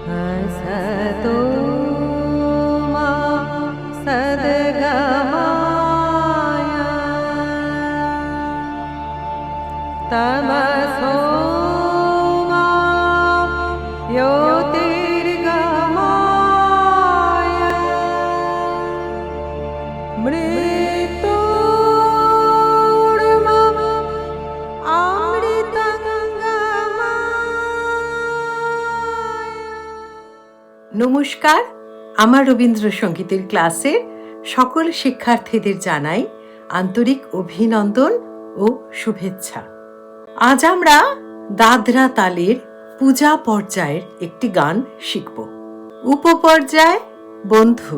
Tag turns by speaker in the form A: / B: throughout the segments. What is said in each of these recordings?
A: असतो मा सद्गमय तमसो मा ज्योतिर्गमय मृत्योर्मा নমস্কার। আমার রবীন্দ্রসঙ্গীতের ক্লাসের সকল শিক্ষার্থীদের জানাই আন্তরিক অভিনন্দন ও শুভেচ্ছা। আজ আমরা দাদরা তালের পূজা পর্যায়ের একটি গান শিখব। উপপর্যায় বন্ধু।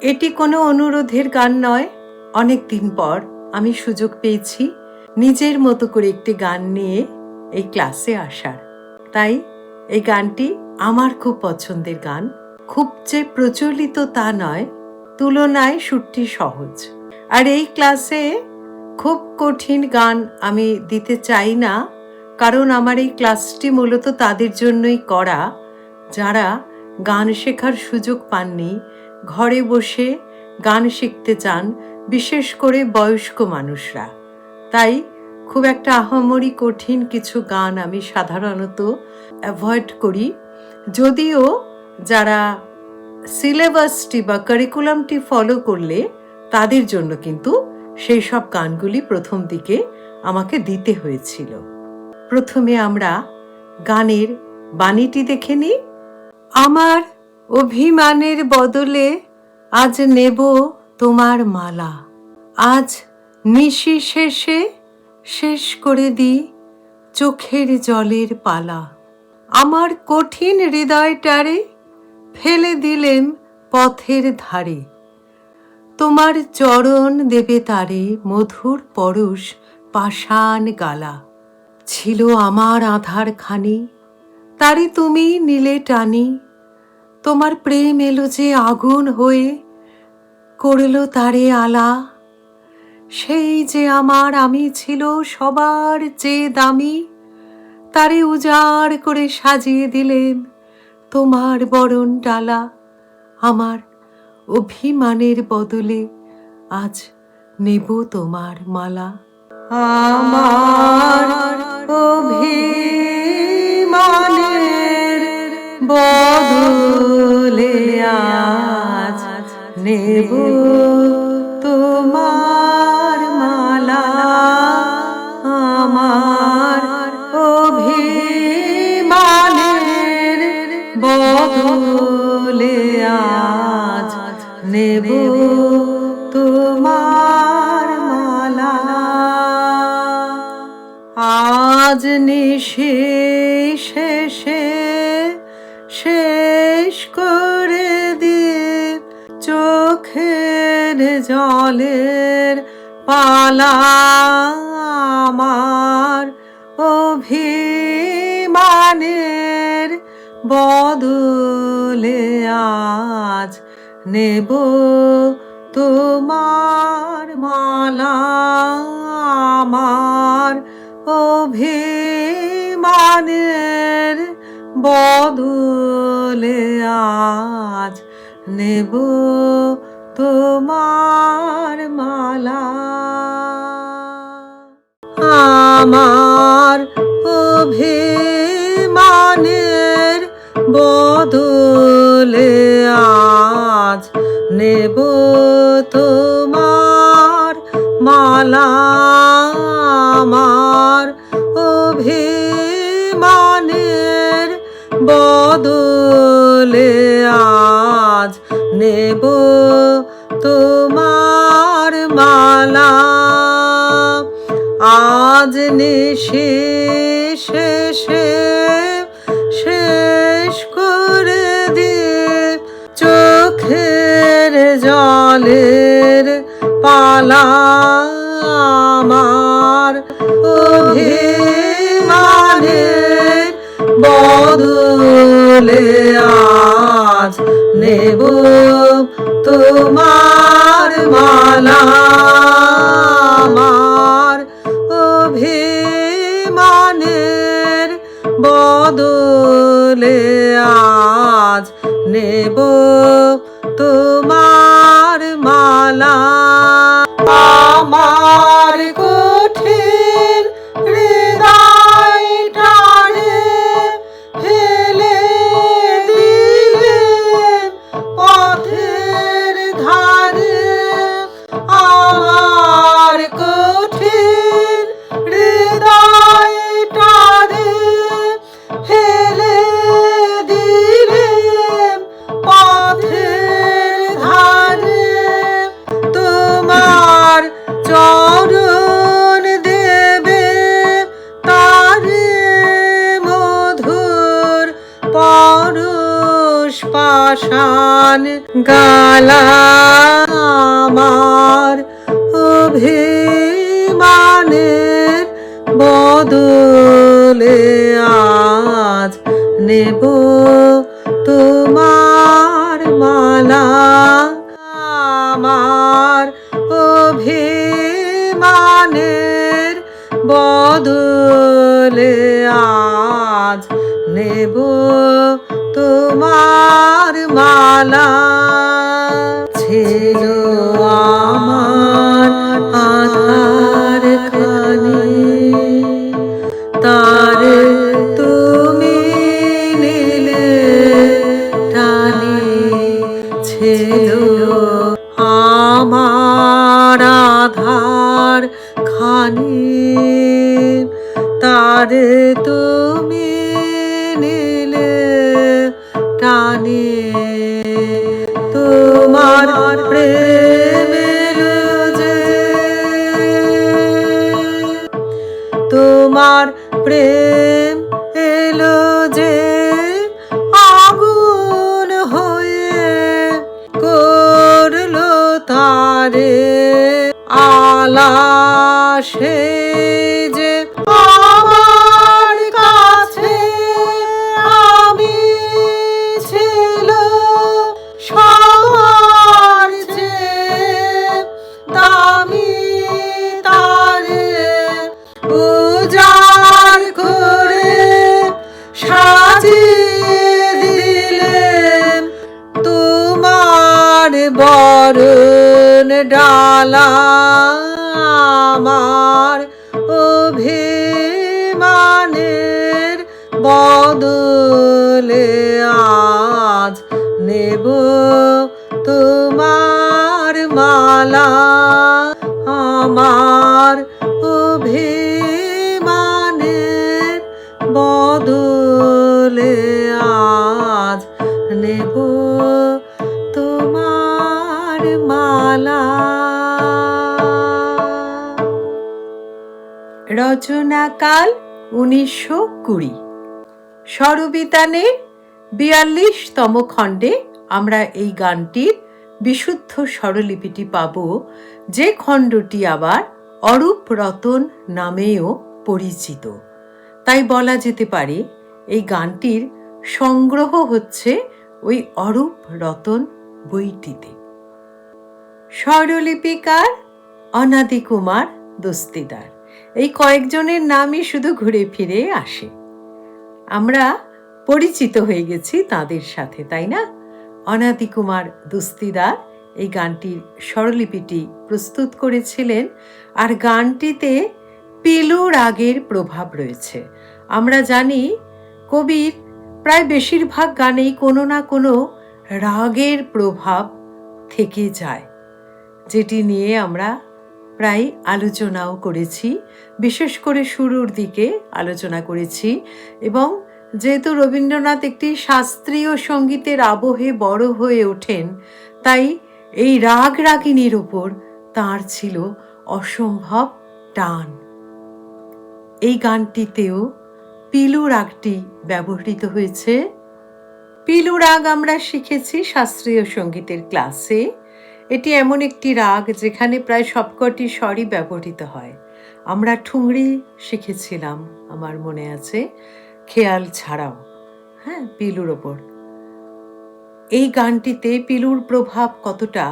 A: এটি কোনো অনুরোধের গান নয়। অনেক দিন পর আমি সুযোগ পেয়েছি নিজের মতো করে একটি গান নিয়ে এই ক্লাসে আসার। তাই এই গানটি আমার খুব পছন্দের গান। খুব যে প্রচলিত তা নয়, তুলনায় সুরটি সহজ। আর এই ক্লাসে খুব কঠিন গান আমি দিতে চাই না, কারণ আমার এই ক্লাসটি মূলত তাদের জন্যই করা যারা গান শেখার সুযোগ পাননি, ঘরে বসে গান শিখতে চান, বিশেষ করে বয়স্ক মানুষরা। তাই খুব একটা আহামরি কঠিন কিছু গান আমি সাধারণত অ্যাভয়েড করি। যদিও যারা সিলেবাসটি বা কারিকুলামটি ফলো করলে তাদের জন্য কিন্তু সেই সব গানগুলি প্রথম দিকে আমাকে দিতে হয়েছিল। প্রথমে আমরা গানের বাণীটি দেখে নিই। আমার অভিমানের বদলে আজ নেব তোমার মালা, আজ নিশি শেষে শেষ করে দিই চোখের জলের পালা। আমার কঠিন হৃদয়টারে ফেলে দিলেন পথের ধারে, তোমার চরণ দেবে তারে মধুর পরশ পাষাণ গালা। ছিল আমার আধার খানি, তারে তুমি নিলে টানি, তোমার প্রেম এলো যে আগুন হয়ে করলো তারে আলা। সেই যে আমার আমি ছিল সবার চেয়ে দামি, তারে উজাড় করে সাজিয়ে দিলেন তোমার বরণ ডালা। আমার অভিমানের বদলে আজ নেব তোমার মালা। আমার অভিমানের বদলে আজ নেব তোমার মালা। আমার অভিমানের বদলে আজ নেব তোমার মালা। আজ নিশি শেষে শেষ করে দিয়ে চোখের জলের পালা। আমার অভিমানের বদলে আজ নেব তোমার মালা। আমার অভিমানের বদলে আজ নেব তোমার মালা। আমার অভিমানের বদলে আজ নেব তোমার মালা। আমার অভিমানের বদলে আজ নেব তোমার মালা। আজ নিশি শেষে শেষ করে দিয়ে চোখের জলের পালা। আমার অভিমানের বদলে আজ নেব তোমার মালা। আমার অভিমানের বদলে নেব তোমার মালা। আমার কঠিন হৃদয়টারে ফেলে দিলেন পথের ধারে। আমার কঠিন হৃদয়টারে ফেলে দিলেন পথের ধারে। তোমার চরণ দেবে তারে মধুর পরশ পাষাণ গালা। আমার অভিমানের বদলে আজ নেব তোমার মালা। আমার অভিমানের বদলে আজ নেব তোমার মালা। ছিল আমার আধার খানি তার তুমি নিলে টানি। ছিল আমার আধার খানি তারে তুমি নিলে টানি। তোমার প্রেম এলো যে, তোমার প্রেম এলো যে আগুন হয়ে করলো তারে আলা। সে যে আমার কাছে আমি ছিল সবার চেয়ে দামি তারে উজাড় করে সাজিয়ে দিলেন তোমার বরণ ডালা। আমার অভিমানের বদলে আজ নেব তোমার মালা। আমার অভিমানের বদলে আজ নেব তোমার মালা। রচনাকাল 1920। স্বরবিতানের 42তম খণ্ডে আমরা এই গানটির বিশুদ্ধ স্বরলিপিটি পাব, যে খণ্ডটি আবার অরূপ রতন নামেও পরিচিত। তাই বলা যেতে পারে এই গানটির সংগ্রহ হচ্ছে ওই অরূপ রতন বইটিতে। স্বরলিপিকার অনাদি কুমার দস্তিদার। এই কয়েকজনের নামই শুধু ঘুরে ফিরে আসে। আমরা পরিচিত হয়ে গেছি তাদের সাথে, তাই না? অনাদি কুমার দস্তিদার এই গানটির স্বরলিপিটি প্রস্তুত করেছিলেন। আর গানটিতে পিলু রাগের প্রভাব রয়েছে। আমরা জানি কবির প্রায় বেশিরভাগ গানেই কোনো না কোনো রাগের প্রভাব থেকে যায়, যেটি নিয়ে আমরা প্রায় আলোচনাও করেছি, বিশেষ করে শুরুর দিকে আলোচনা করেছি। এবং যেহেতু রবীন্দ্রনাথ একটি শাস্ত্রীয় সঙ্গীতের আবহে বড় হয়ে ওঠেন, তাই এই রাগ রাগিনীর ওপর তাঁর ছিল অসম্ভব টান। এই গানটিতেও পিলু রাগটি ব্যবহৃত হয়েছে। পিলু রাগ আমরা শিখেছি শাস্ত্রীয় সঙ্গীতের ক্লাসে। এটি এমন একটি রাগ যেখানে প্রায় সবকটি স্বরই ব্যবহৃত হয়। আমরা ঠুংরি শিখেছিলাম, আমার মনে আছে, খেয়াল ছাড়াও, হ্যাঁ, পিলুর ওপর। এই গানটিতে পিলুর প্রভাব কতটা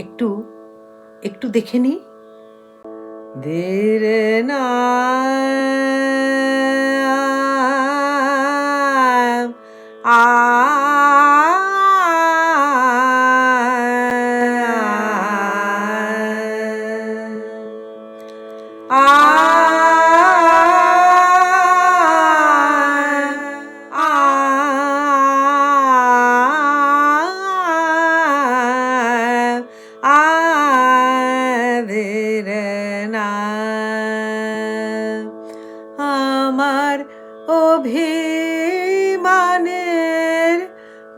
A: একটু একটু দেখে নি। ধীরে না আ অভিমানের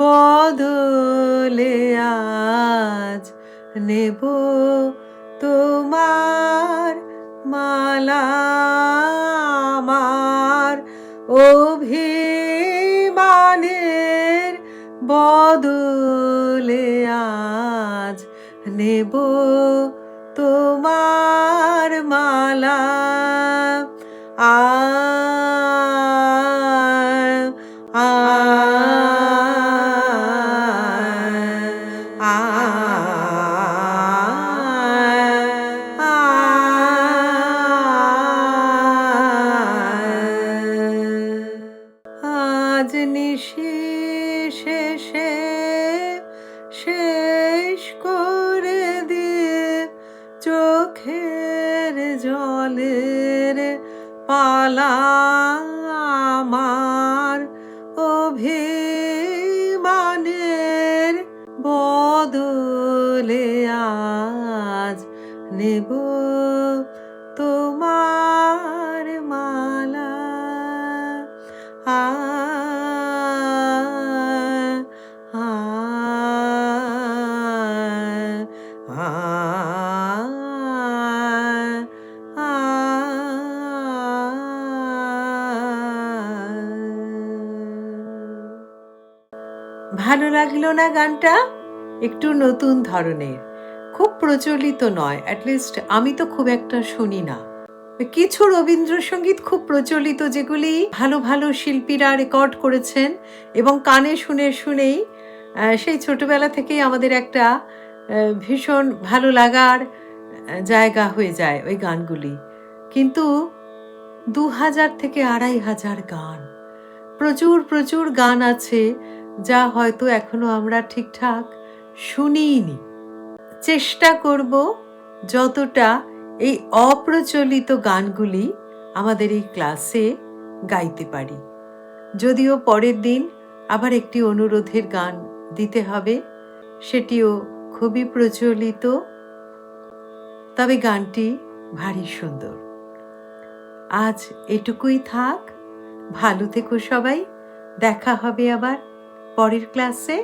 A: বদলে আজ নেব তোমার মালা। আমার অভিমানের বদলে আজ নেব তোমার মালা। আ আ আজ নিশি শেষে শেষ করে দিয়ে চোখের জলের পালা। আমার অভিমানের বদলে আজ নেব তোমার মালা। আ আ আ ভালো লাগলো না গানটা? একটু নতুন ধরনের, খুব প্রচলিত নয়, অ্যাটলিস্ট আমি তো খুব একটা শুনি না। কিছু রবীন্দ্রসঙ্গীত খুব প্রচলিত, যেগুলি ভালো ভালো শিল্পীরা রেকর্ড করেছেন এবং কানে শুনে শুনেই সেই ছোটবেলা থেকেই আমাদের একটা ভীষণ ভালো লাগার জায়গা হয়ে যায় ওই গানগুলি। কিন্তু 2000 থেকে 2500 গান, প্রচুর প্রচুর গান আছে যা হয়তো এখনো আমরা ঠিকঠাক শুনিনি। চেষ্টা করব যতটা এই অপ্রচলিত গানগুলি আমাদের এই ক্লাসে গাইতে পারি। যদিও পরের দিন আবার একটি অনুরোধের গান দিতে হবে, সেটিও খুবই প্রচলিত, তবে গানটি ভারী সুন্দর। আজ এটুকুই থাক, ভালো থেকো সবাই, দেখা হবে আবার পরের ক্লাসে।